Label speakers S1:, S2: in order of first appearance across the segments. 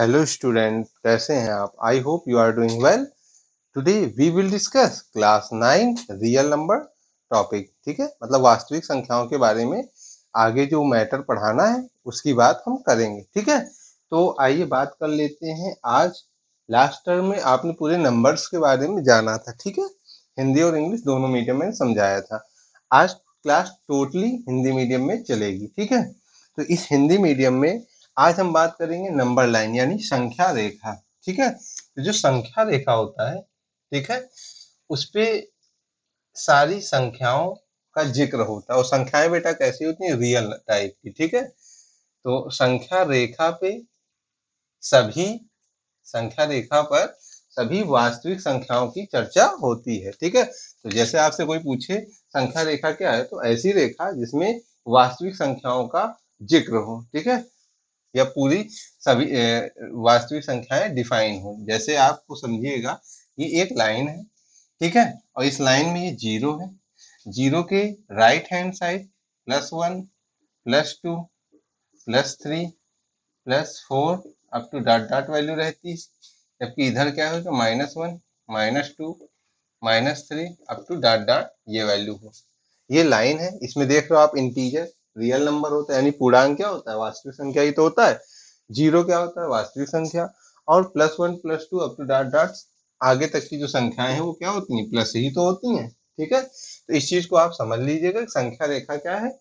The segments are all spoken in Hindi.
S1: हेलो स्टूडेंट, कैसे हैं आप? I hope you are doing well. Today we will discuss class 9 real number topic. ठीक है, मतलब वास्तविक संख्याओं के बारे में आगे जो मैटर पढ़ाना है उसकी बात हम करेंगे। ठीक है, तो आइए बात कर लेते हैं। आज लास्ट टर्म में आपने पूरे नंबर्स के बारे में जाना था। ठीक है, हिंदी और इंग्लिश दोनों मीडियम में समझाया था। आज क्लास टोटली हिंदी मीडियम में चलेगी। ठीक है, तो इस हिंदी मीडियम में आज हम बात करेंगे नंबर लाइन यानी संख्या रेखा। ठीक है, तो जो संख्या रेखा होता है, ठीक है, उस पे सारी संख्याओं का जिक्र होता है। और संख्याएं बेटा कैसी होती हैं? रियल टाइप की। ठीक है, तो सभी संख्या रेखा पर सभी वास्तविक संख्याओं की चर्चा होती है। ठीक है, तो जैसे आपसे कोई पूछे संख्या रेखा क्या है, तो ऐसी रेखा जिसमें वास्तविक संख्याओं का जिक्र हो। ठीक है, या पूरी सभी वास्तविक संख्याएं डिफाइन हो। जैसे आपको समझिएगा, ये एक लाइन है। ठीक है, और इस लाइन में ये जीरो है। जीरो के right hand side +1 +2 +3 +4 up to dot dot value रहती है। जबकि इधर क्या होगा? -1 -2 -3 अप टू डॉट डॉट ये वैल्यू हो। ये लाइन है, इसमें देख रहे हो आप इंटीजर रियल नंबर होता है, यानी पूर्णांक क्या होता है? वास्तविक संख्या ही तो होता है। जीरो क्या होता है? वास्तविक संख्या। और +1 +2 अप टू डॉट डॉट आगे तक की जो संख्याएं हैं वो क्या होती हैं? प्लस ही तो होती हैं। ठीक है, तो इस चीज को आप समझ लीजिएगा। संख्या रेखा क्या है?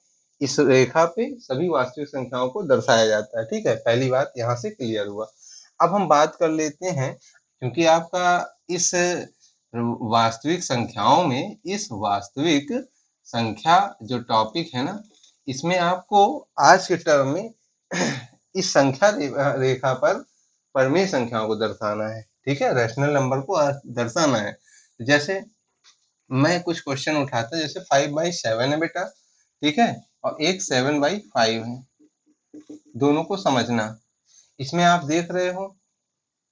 S1: इस रेखा पे सभी वास्तविक संख्याओं को दर्शाया जाता है। ठीक है, पहली बात यहाँ से क्लियर हुआ। अब हम बात कर लेते हैं, क्योंकि आपका इस वास्तविक संख्याओं में इस वास्तविक संख्या जो टॉपिक है ना, इसमें आपको आज के टर्म में इस संख्या रेखा पर परमेय संख्याओं को दर्शाना है। ठीक है, रैशनल नंबर को दर्शाना है। जैसे मैं कुछ क्वेश्चन उठाता, जैसे 5/7 है बेटा। ठीक है, और एक 7/5 है। दोनों को समझना। इसमें आप देख रहे हो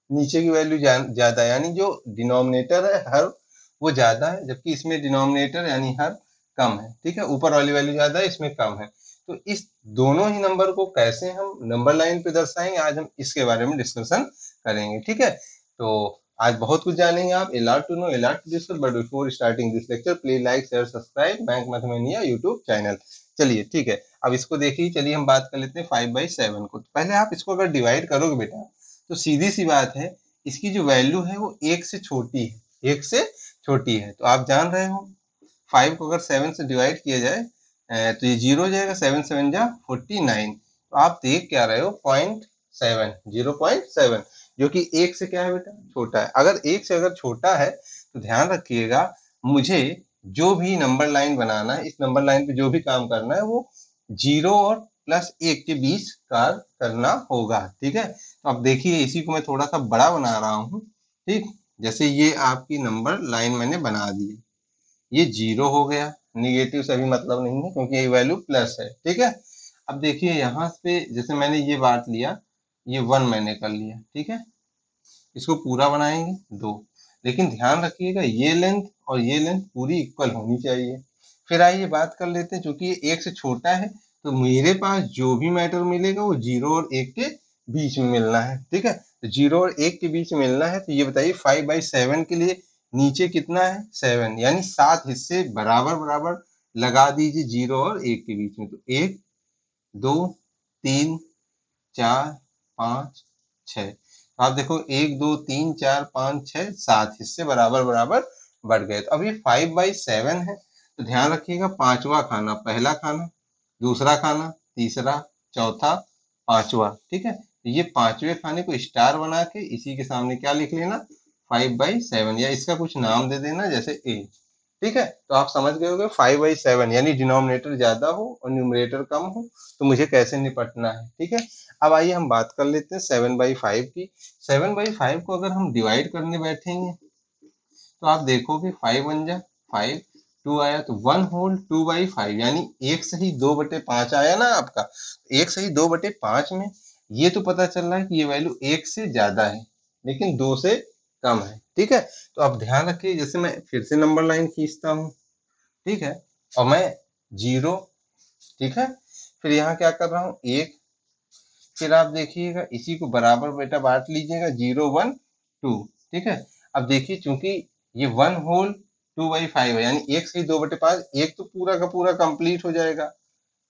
S1: नीचे की वैल्यू ज्यादा, यानी जो डिनोमिनेटर है हर वो ज्यादा है, जबकि इसमें डिनोमिनेटर यानी हर कम है। ठीक है, ऊपर वाली वैल्यू ज्यादा है, इसमें कम है। तो इस दोनों ही नंबर को कैसे हम नंबर लाइन पे दर्शाएंगे, आज हम इसके बारे में डिस्कशन करेंगे। ठीक है, तो आज बहुत कुछ जानेंगे आप। A lot to know, a lot to discuss, but before starting this lecture, please like, share, subscribe बैंक मैथमेनिया यूट्यूब चैनल। चलिए ठीक है, अब इसको देखिए। चलिए हम बात कर लेते हैं 5/7 को। तो पहले आप इसको अगर डिवाइड करोगे बेटा, तो सीधी सी बात है, इसकी जो वैल्यू है वो एक से छोटी है। एक से छोटी है, तो आप जान रहे हो 5 को अगर 7 से डिवाइड किया जाए तो ये 0 हो जाएगा। 7 7 जा 49। तो आप देख क्या रहे हो? 0.7, 0.7, जो कि एक से क्या है बेटा? छोटा है। अगर एक से अगर छोटा है तो ध्यान रखिएगा, मुझे जो भी नंबर लाइन बनाना है, इस नंबर लाइन पे जो भी काम करना है वो 0 और +1 के बीच कार्य करना होगा। ठीक है, तो अब देखिए, इसी को मैं थोड़ा सा बड़ा बना रहा हूँ। ठीक, जैसे ये आपकी नंबर लाइन मैंने बना दी है। ये 0 हो गया, निगेटिव से अभी मतलब नहीं है क्योंकि ये वैल्यू प्लस है। ठीक है, अब देखिए यहाँ पे जैसे मैंने ये बांट लिया, ये 1 मैंने कर लिया। ठीक है, इसको पूरा बनाएंगे 2, लेकिन ध्यान रखिएगा ये लेंथ और ये लेंथ पूरी इक्वल होनी चाहिए। फिर आइए बात कर लेते हैं, चूंकि ये 1 से छोटा है तो मेरे पास जो भी मैटर मिलेगा वो 0 और 1 के बीच में मिलना है। ठीक है, तो 0 और 1 के बीच में मिलना है। तो ये बताइए 5/7 के लिए नीचे कितना है? 7, यानी 7 हिस्से बराबर बराबर लगा दीजिए 0 और 1 के बीच में। तो 1 2 3 4 5 6। तो आप देखो 1 2 3 4 5 6 7 हिस्से बराबर बराबर बढ़ गए। तो अब ये 5/7 है, तो ध्यान रखिएगा पांचवा खाना पहला खाना, दूसरा खाना तीसरा, चौथा पांचवा। ठीक है, तो ये पांचवे खाने को स्टार बना के इसी के सामने क्या लिख लेना? 5/7, या इसका कुछ नाम दे देना, जैसे ए। ठीक है, तो आप समझ गए होंगे 5/7 यानी डिनोमिनेटर ज्यादा हो और न्यूमरेटर कम हो, तो मुझे कैसे निपटना है। ठीक है, अब आइए हम बात कर लेते हैं 7/5 की। 7/5 को अगर हम डिवाइड करने बैठेंगे तो आप देखोगे 5 1 जा 5, 2 आया तो 1 होल 2/5, यानी 1 सही 2/5 आया ना आपका। 1 सही 2/5 में ये तो पता चल रहा है कि ये वैल्यू 1 से ज्यादा है लेकिन 2 से कम है। ठीक है, तो अब ध्यान रखिए, जैसे मैं फिर से नंबर लाइन खींचता हूँ। ठीक है, और मैं 0, ठीक है, फिर यहाँ क्या कर रहा हूँ 1, फिर आप देखिएगा इसी को बराबर बेटा बांट लीजिएगा 0 1 2, ठीक है। अब देखिए चूंकि ये 1/2/5 है, यानी 1 से 2/5, एक तो पूरा का पूरा कंप्लीट हो जाएगा,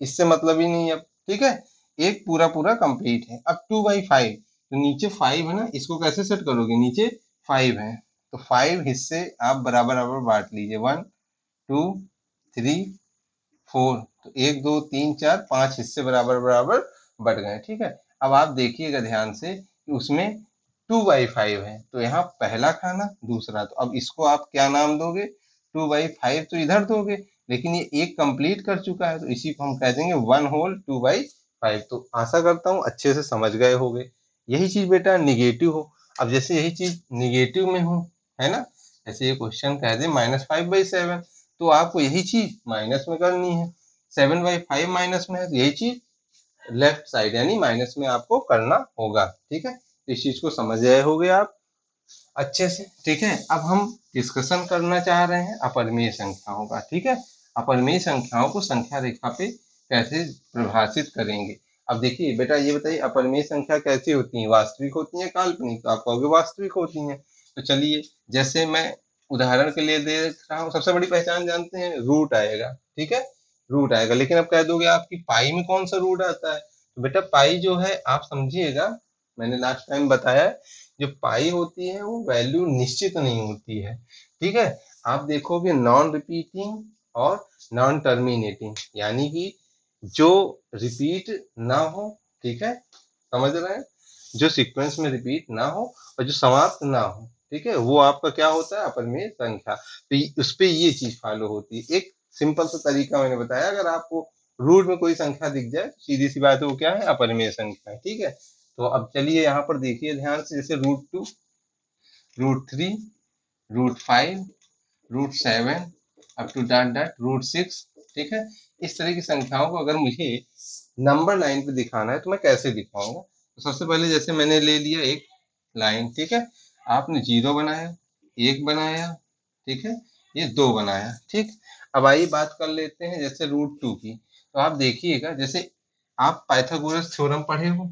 S1: इससे मतलब ही नहीं अब, ठीक है। एक पूरा पूरा कंप्लीट है। अब 2/5, तो नीचे 5 है ना, इसको कैसे सेट करोगे, नीचे 5 है तो 5 हिस्से आप बराबर बराबर बांट लीजिए, 1 2 3 4, तो 1 2 3 4 5 हिस्से बराबर बराबर बढ़ गए, ठीक है। अब आप देखिएगा ध्यान से कि उसमें 2/5 है, तो यहाँ पहला खाना दूसरा, तो अब इसको आप क्या नाम दोगे, 2/5 तो इधर दोगे, लेकिन ये एक कंप्लीट कर चुका है तो इसी को हम कह देंगे 1/2/5। तो आशा करता हूँ अच्छे से समझ गए होगे। यही चीज बेटा निगेटिव हो, अब जैसे यही चीज निगेटिव में हो, है ना, जैसे ये क्वेश्चन कह दे -5/7, तो आपको यही चीज माइनस में करनी है, 7/5 माइनस में है तो यही चीज लेफ्ट साइड यानी माइनस में आपको करना होगा, ठीक है। तो इस चीज को समझ गए होगे आप अच्छे से, ठीक है। अब हम डिस्कशन करना चाह रहे हैं अपरिमेय संख्याओं का, ठीक है। अपरिमेय संख्याओं को संख्या रेखा पे कैसे परिभाषित करेंगे। अब देखिए बेटा ये बताइए अपरिमेय संख्या कैसी होती है, वास्तविक होती है काल्पनिक, तो आप कहोगे वास्तविक होती है। तो चलिए जैसे मैं उदाहरण के लिए दे रहा हूँ, सबसे बड़ी पहचान जानते हैं, रूट आएगा, ठीक है, रूट आएगा। लेकिन अब कह दोगे आपकी पाई में कौन सा रूट आता है, तो बेटा पाई जो है आप समझिएगा, मैंने लास्ट टाइम बताया, जो पाई होती है वो वैल्यू निश्चित नहीं होती है, ठीक है। आप देखोगे नॉन रिपीटिंग और नॉन टर्मिनेटिंग, यानी कि जो रिपीट ना हो, ठीक है, समझ रहे हैं, जो सीक्वेंस में रिपीट ना हो और जो समाप्त ना हो, ठीक है, वो आपका क्या होता है, अपरिमेय संख्या। तो उस पे ये चीज फॉलो होती है। एक सिंपल सा तरीका मैंने बताया, अगर आपको रूट में कोई संख्या दिख जाए, सीधी सी बात है वो क्या है, अपरिमेय संख्या है, ठीक है। तो अब चलिए यहाँ पर देखिए ध्यान से, जैसे √2, √3, √5, √7 अप टू डॉट डॉट √6, ठीक है। इस तरह की संख्याओं को अगर मुझे नंबर लाइन पे दिखाना है तो मैं कैसे दिखाऊंगा, तो सबसे पहले जैसे मैंने ले लिया एक लाइन, ठीक है, आपने 0 बनाया, 1 बनाया, ठीक है, ये 2 बनाया, ठीक। अब आइए बात कर लेते हैं जैसे √2 की, तो आप देखिएगा जैसे आप पाइथागोरस थ्योरम पढ़े हो,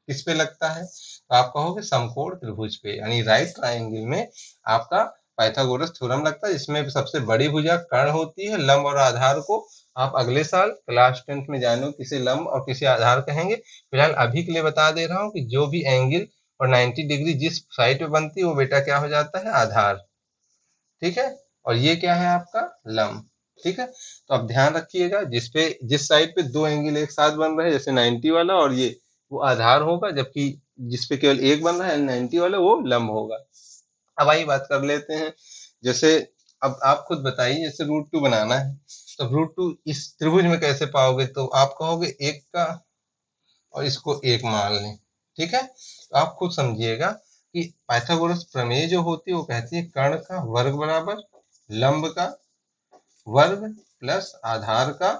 S1: किस पे लगता है, तो आप कहोगे समकोण त्रिभुज पे, यानी राइट ट्रायंगल में आपका पाइथागोरस थ्योरम लगता है, जिसमें सबसे बड़ी भुजा कर्ण होती है, लंब और आधार को आप अगले साल क्लास 10th में जानो किसे लंब और किसे आधार कहेंगे। फिलहाल अभी के लिए बता दे रहा हूँ कि जो भी एंगल और 90 डिग्री जिस साइड पे बनती है वो बेटा क्या हो जाता है, आधार, ठीक है। और ये क्या है आपका लंब, ठीक है। तो अब ध्यान रखिएगा जिस साइड पे दो एंगल एक साथ बन रहे हैं, जैसे 90 वाला और ये, वो आधार होगा, जबकि जिस पे केवल एक बन रहा है 90 वाला, वो लंब होगा। अब आइए बात कर लेते हैं, जैसे अब आप खुद बताइए, जैसे √2 बनाना है, तो √2 इस त्रिभुज में कैसे पाओगे, तो आप कहोगे एक का और इसको एक मान लें, ठीक है। तो आप खुद समझिएगा कि पाइथागोरस प्रमेय जो होती है वो कहती है कर्ण का वर्ग बराबर लंब का वर्ग प्लस आधार का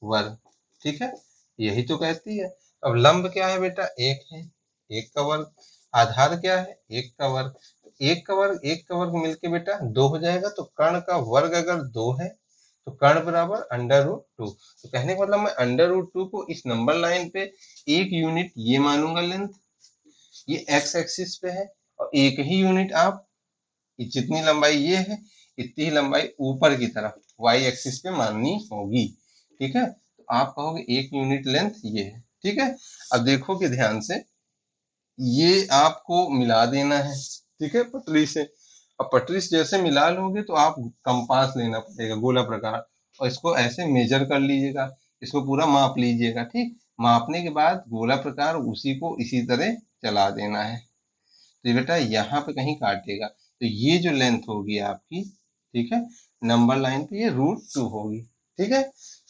S1: वर्ग, ठीक है, यही तो कहती है। अब लंब क्या है बेटा, एक है, एक का वर्ग, आधार क्या है, एक का वर्ग, एक का वर्ग मिलके बेटा 2 हो जाएगा, तो कर्ण का वर्ग अगर 2 है तो कर्ण बराबर √2। तो कहने का मतलब मैं √2 को इस नंबर लाइन पे एक यूनिट ये मानूंगा लेंथ, ये एक्स एक्सिस पे है, और एक ही यूनिट आप जितनी लंबाई ये है इतनी ही लंबाई ऊपर की तरफ वाई एक्सिस पे माननी होगी, ठीक है। तो आप कहोगे एक यूनिट लेंथ ये है, ठीक है। अब देखोगे ध्यान से, ये आपको मिला देना है, ठीक है, पटरी से। अब पटरी से जैसे मिला लोगे तो आप कंपास लेना पड़ेगा गोला प्रकार, और इसको ऐसे मेजर कर लीजिएगा, इसको पूरा माप लीजिएगा, ठीक। मापने के बाद गोला प्रकार उसी को इसी तरह चला देना है, तो बेटा यहाँ पे कहीं काटेगा, तो ये जो लेंथ होगी आपकी, ठीक है, नंबर लाइन पे ये √2 होगी, ठीक है,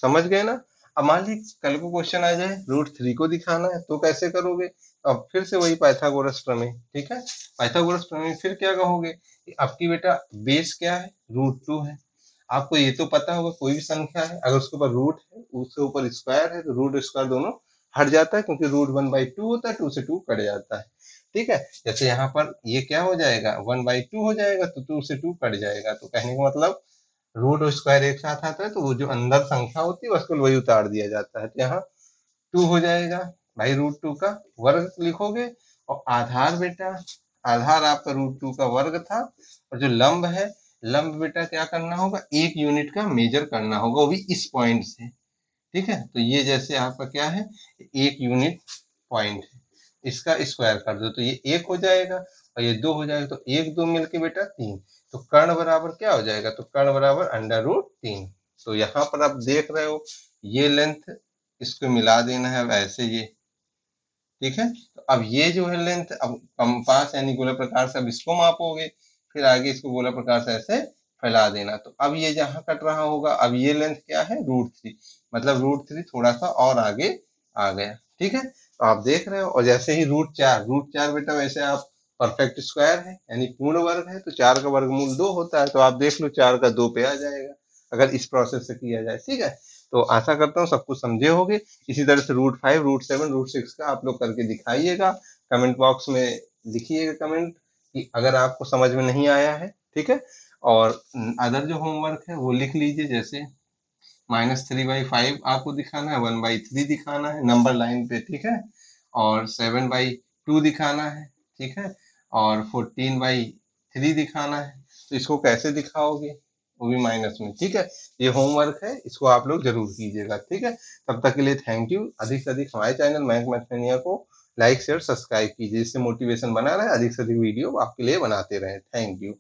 S1: समझ गए ना। अब मान ली कल को क्वेश्चन आ जाए √3 को दिखाना है तो कैसे करोगे, अब फिर से वही पाइथागोरस प्रमेय, ठीक है। पाइथागोरस प्रमेय फिर क्या कहोगे, आपकी बेटा बेस क्या है, √2 है, आपको ये तो पता होगा कोई भी संख्या है अगर उसके ऊपर रूट है उसके ऊपर स्क्वायर है तो रूट स्क्वायर दोनों हट जाता है, क्योंकि √1/2 होता है, 2 से 2 कट जाता है, ठीक है। जैसे यहाँ पर ये क्या हो जाएगा, 1/2 हो जाएगा, तो 2 से 2 कट जाएगा, तो कहने का मतलब रूट और स्क्वायर एक साथ आता है तो वो जो अंदर संख्या होती है उसको वही उतार दिया जाता है, तो यहाँ 2 हो जाएगा, भाई √2 का वर्ग लिखोगे, और आधार बेटा, आधार आपका √2 का वर्ग था, और जो लंब है, लंब बेटा क्या करना होगा, 1 यूनिट का मेजर करना होगा, वो भी इस पॉइंट से। ठीक है, तो ये जैसे आपका क्या है, 1 यूनिट पॉइंट है, इसका स्क्वायर कर दो तो ये 1 हो जाएगा, और ये 2 हो जाएगा, तो 1 2 मिलके बेटा 3। तो कर्ण बराबर क्या हो जाएगा, तो कर्ण बराबर √3। तो यहाँ पर आप देख रहे हो, ये लेंथ, इसको मिला देना है अब ऐसे ये। ठीक है, तो अब ये जो है लेंथ, अब कंपास यानी गोला प्रकार से अब इसको मापोगे, फिर आगे इसको गोला प्रकार से ऐसे फैला देना। तो अब ये जहां कट रहा होगा, अब ये लेंथ क्या है, √3, मतलब √3 थोड़ा सा और आगे आ गया। ठीक है, तो आप देख रहे हो, और जैसे ही √4 बेटा वैसे आप परफेक्ट स्क्वायर है यानी पूर्ण वर्ग है, तो 4 का वर्गमूल 2 होता है, तो आप देख लो 4 का 2 पे आ जाएगा, अगर इस प्रोसेस से किया जाए। ठीक है, तो आशा करता हूँ सब कुछ समझे होगे। इसी तरह से √5 √7 √6 का आप लोग करके दिखाइएगा, कमेंट बॉक्स में लिखिएगा कमेंट कि अगर आपको समझ में नहीं आया है। ठीक है, और अदर जो होमवर्क है वो लिख लीजिए, जैसे -3/5 आपको दिखाना है, 1/3 दिखाना है नंबर लाइन पे। ठीक है, और 7/2 दिखाना है। ठीक है, और 14/3 दिखाना है। तो इसको कैसे दिखाओगे, वो भी माइनस में। ठीक है, ये होमवर्क है, इसको आप लोग जरूर कीजिएगा। ठीक है, तब तक के लिए थैंक यू। अधिक से अधिक हमारे चैनल मैथ मैथमेनिया को लाइक शेयर सब्सक्राइब कीजिए, जिससे मोटिवेशन बना रहे, अधिक से अधिक वीडियो आपके लिए बनाते रहे। Thank you.